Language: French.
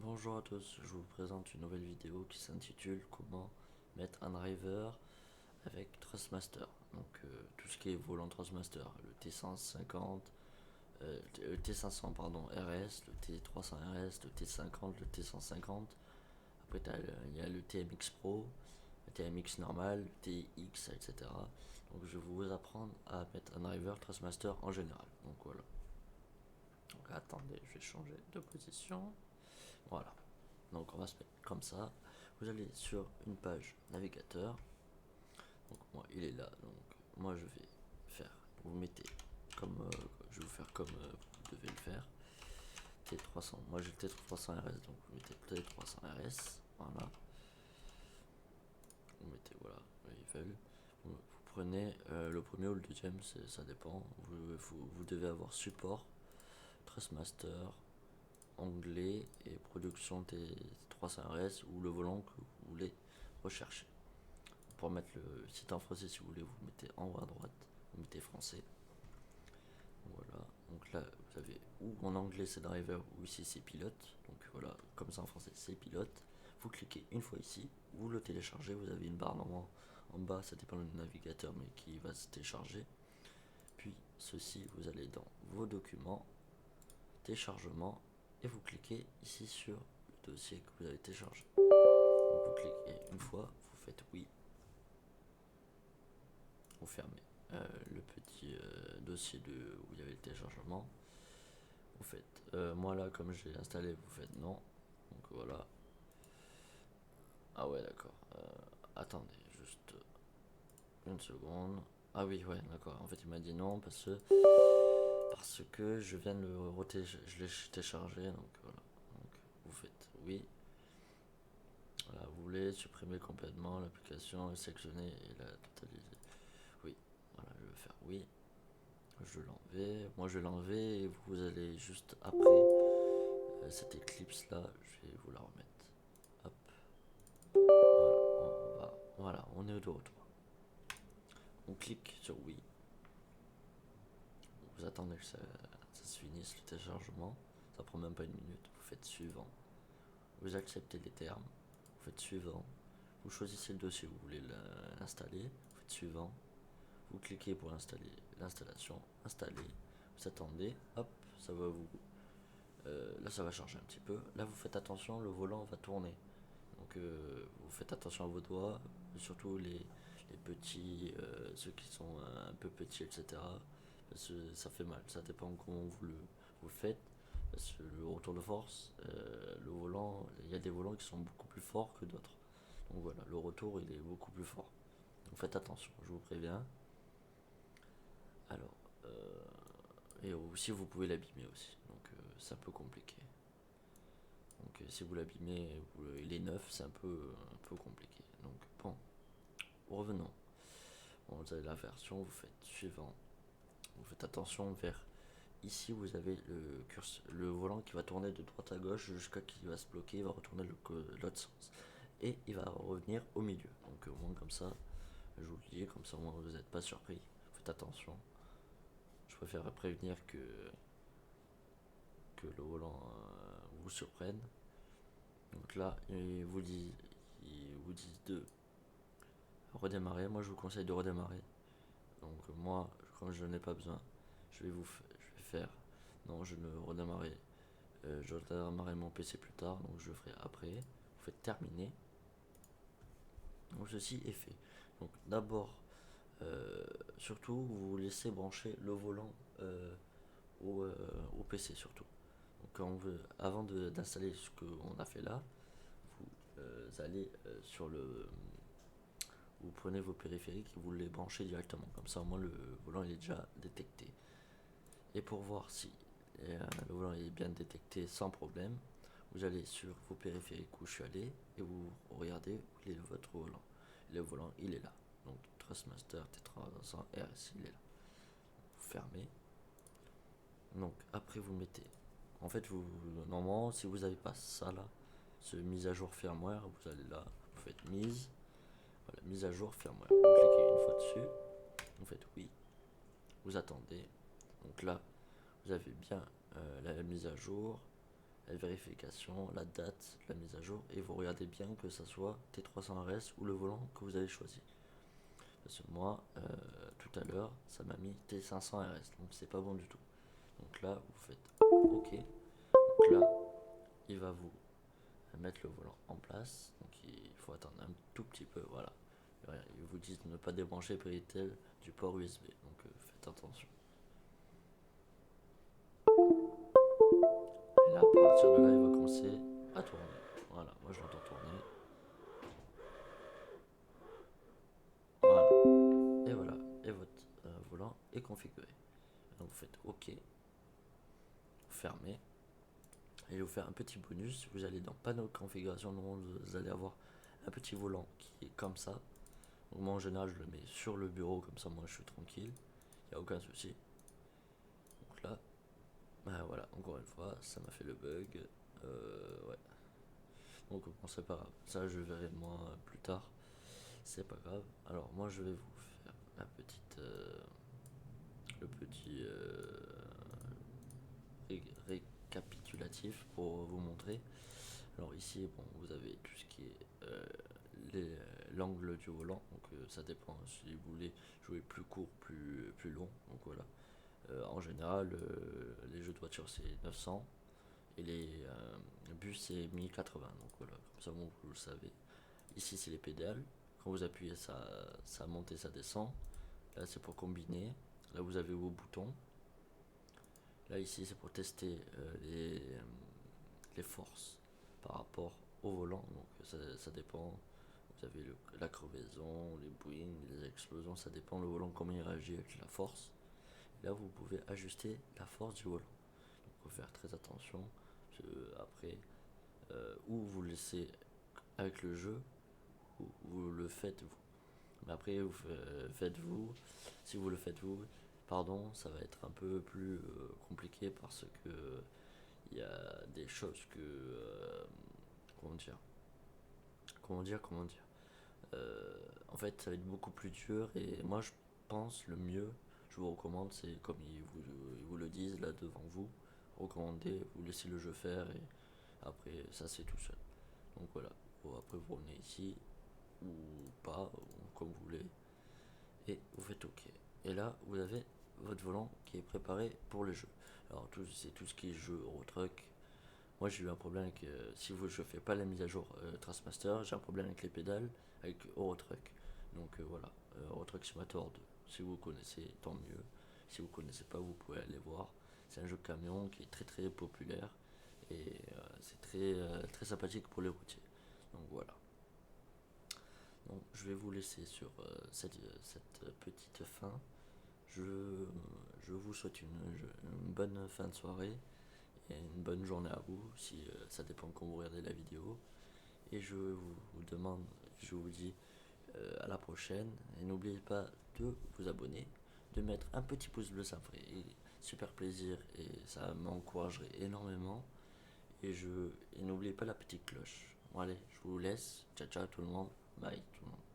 Bonjour à tous, je vous présente une nouvelle vidéo qui s'intitule Comment mettre un driver avec Trustmaster. Donc tout ce qui est volant Trustmaster, le T150, le T500 pardon, RS, le T300 RS, le T50, le T150. Après il y a le TMX Pro, le TMX normal, le TX, etc. Donc je vais vous apprendre à mettre un driver Trustmaster en général. Donc voilà. Donc attendez, je vais changer de position. Voilà. Donc on va se mettre comme ça. Vous allez sur une page navigateur. Donc moi il est là. Donc moi je vais faire. Vous mettez comme je vais vous faire comme vous devez le faire. T300. Moi j'ai le T300 RS. Donc vous mettez T300 RS. Voilà. Vous mettez voilà. Ils veulent. Vous prenez le premier ou le deuxième. Ça dépend. Vous devez avoir support. Trustmaster. Anglais et production T300RS ou le volant que vous voulez rechercher. Pour mettre le site en français, si vous voulez, vous mettez en haut à droite, vous mettez français. Voilà, donc là vous avez ou en anglais c'est driver ou ici c'est pilote. Donc voilà, comme ça en français c'est pilote. Vous cliquez une fois ici, vous le téléchargez, vous avez une barre normalement en bas, ça dépend du navigateur mais qui va se télécharger. Puis ceci, vous allez dans vos documents, téléchargement, et vous cliquez ici sur le dossier que vous avez téléchargé. Donc vous cliquez une fois, vous faites oui, vous fermez le petit dossier où il y avait le téléchargement. Vous faites, moi là comme j'ai installé, vous faites non. Donc voilà. Ah ouais d'accord. Attendez, juste une seconde. Ah oui ouais d'accord. En fait il m'a dit non parce que je viens de je l'ai téléchargé, donc voilà. Donc vous faites oui. Voilà, vous voulez supprimer complètement l'application, sélectionner et la totaliser. Oui, voilà, je vais faire oui. Je vais l'enlever. Moi je vais l'enlever et vous allez juste après cette Eclipse là, je vais vous la remettre. Hop. Voilà, on est de retour. On clique sur oui. Vous attendez que ça se finisse le téléchargement. Ça prend même pas une minute. Vous faites suivant. Vous acceptez les termes. Vous faites suivant. Vous choisissez le dossier où vous voulez l'installer. Vous faites suivant. Vous cliquez pour installer l'installation. Installer. Vous attendez. Hop, ça va vous. Là, ça va charger un petit peu. Là, vous faites attention, le volant va tourner. Donc, vous faites attention à vos doigts, surtout les petits, ceux qui sont un peu petits, etc. Parce que ça fait mal. Ça dépend comment vous le faites. Parce que le retour de force, le volant, il y a des volants qui sont beaucoup plus forts que d'autres. Donc voilà, le retour il est beaucoup plus fort. Donc faites attention, je vous préviens. Alors, et aussi vous pouvez l'abîmer aussi. Donc c'est un peu compliqué. Donc si vous l'abîmez, il est neuf, c'est un peu compliqué. Donc bon, revenons. Bon, vous avez la version, vous faites suivant. Vous faites attention vers ici, vous avez le volant qui va tourner de droite à gauche jusqu'à qu'il va se bloquer, il va retourner l'autre sens. Et il va revenir au milieu. Donc au moins comme ça, je vous le dis, comme ça au moins vous n'êtes pas surpris. Faites attention. Je préfère prévenir que le volant vous surprenne. Donc là, ils vous disent de redémarrer. Moi, je vous conseille de redémarrer. Donc moi, quand je n'ai pas besoin, je vais faire. Non, je redémarrerai mon PC plus tard, donc je le ferai après. Vous faites terminer. Donc ceci est fait. Donc d'abord, surtout, vous laissez brancher le volant au PC surtout. Donc avant d'installer ce qu'on a fait là, vous allez sur le vous prenez vos périphériques et vous les branchez directement. Comme ça, au moins, le volant il est déjà détecté. Et pour voir si le volant est bien détecté sans problème, vous allez sur vos périphériques où je suis allé et vous regardez où est votre volant. Le volant, il est là. Donc, Trustmaster T300 RS, il est là. Vous fermez. Donc, après, vous mettez. En fait, normalement, si vous n'avez pas ça là, ce mise à jour firmware, vous allez là, vous faites mise à jour firmware. Vous cliquez une fois dessus, vous faites oui, vous attendez. Donc là, vous avez bien la mise à jour. la vérification, la date, la mise à jour, et vous regardez bien que ça soit T300 RS ou le volant que vous avez choisi. Parce que moi, tout à l'heure, ça m'a mis T500 RS, donc c'est pas bon du tout. Donc là, vous faites OK. Donc là, il va vous mettre le volant en place. Donc il faut attendre un tout petit peu, voilà. Ils vous disent de ne pas débrancher Péritel du port USB, donc faites attention. Et là, à partir de là, il va commencer à tourner. Voilà, moi je l'entends tourner. Voilà. Et voilà, et votre volant est configuré. Donc vous faites OK, vous fermez. Et je vais vous faire un petit bonus. Vous allez dans panneau de configuration, vous allez avoir un petit volant qui est comme ça. Donc moi en général je le mets sur le bureau, comme ça moi je suis tranquille, il n'y a aucun souci. Donc là, bah voilà, encore une fois, ça m'a fait le bug. Ouais. Donc bon, c'est pas grave, ça je verrai moi plus tard, c'est pas grave. Alors moi je vais vous faire la petite, le petit récapitulatif pour vous montrer. Alors ici, bon, vous avez tout ce qui est l'angle du volant, donc ça dépend si vous voulez jouer plus court, plus long, donc voilà. En général, les jeux de voiture c'est 900 et les bus c'est 1080, donc voilà, comme ça bon, vous le savez. Ici c'est les pédales, quand vous appuyez ça monte et ça descend. Là c'est pour combiner, là vous avez vos boutons. Là ici c'est pour tester les forces par rapport au volant, donc ça dépend. Vous avez la crevaison, les bouines, les explosions, ça dépend le volant comment il réagit avec la force. Là vous pouvez ajuster la force du volant. Donc il faut faire très attention. Après, ou vous le laissez avec le jeu, ou vous le faites vous. Mais après vous faites vous, si vous le faites vous, pardon, ça va être un peu plus compliqué parce que il y a des choses que comment dire en fait ça va être beaucoup plus dur et moi je pense le mieux, je vous recommande, c'est comme ils vous le disent là devant vous, recommandez, vous laissez le jeu faire et après ça c'est tout seul. Donc voilà, après vous revenez ici ou pas, ou comme vous voulez, et vous faites OK. Et là vous avez votre volant qui est préparé pour le jeu. Alors c'est tout ce qui est jeu Euro Truck. Moi j'ai eu un problème avec, si je fais pas la mise à jour Trustmaster, j'ai un problème avec les pédales, avec Eurotruck. Donc voilà, Eurotruck Simulator 2. Si vous connaissez, tant mieux. Si vous connaissez pas, vous pouvez aller voir. C'est un jeu de camion qui est très très populaire et c'est très sympathique pour les routiers. Donc voilà. Donc je vais vous laisser sur cette petite fin. Je, je vous souhaite une bonne fin de soirée et une bonne journée à vous, si ça dépend quand vous regardez la vidéo. Et vous demande, je vous dis à la prochaine. Et n'oubliez pas de vous abonner, de mettre un petit pouce bleu, ça me ferait super plaisir et ça m'encouragerait énormément. Et n'oubliez pas la petite cloche. Bon allez, je vous laisse. Ciao ciao tout le monde. Bye tout le monde.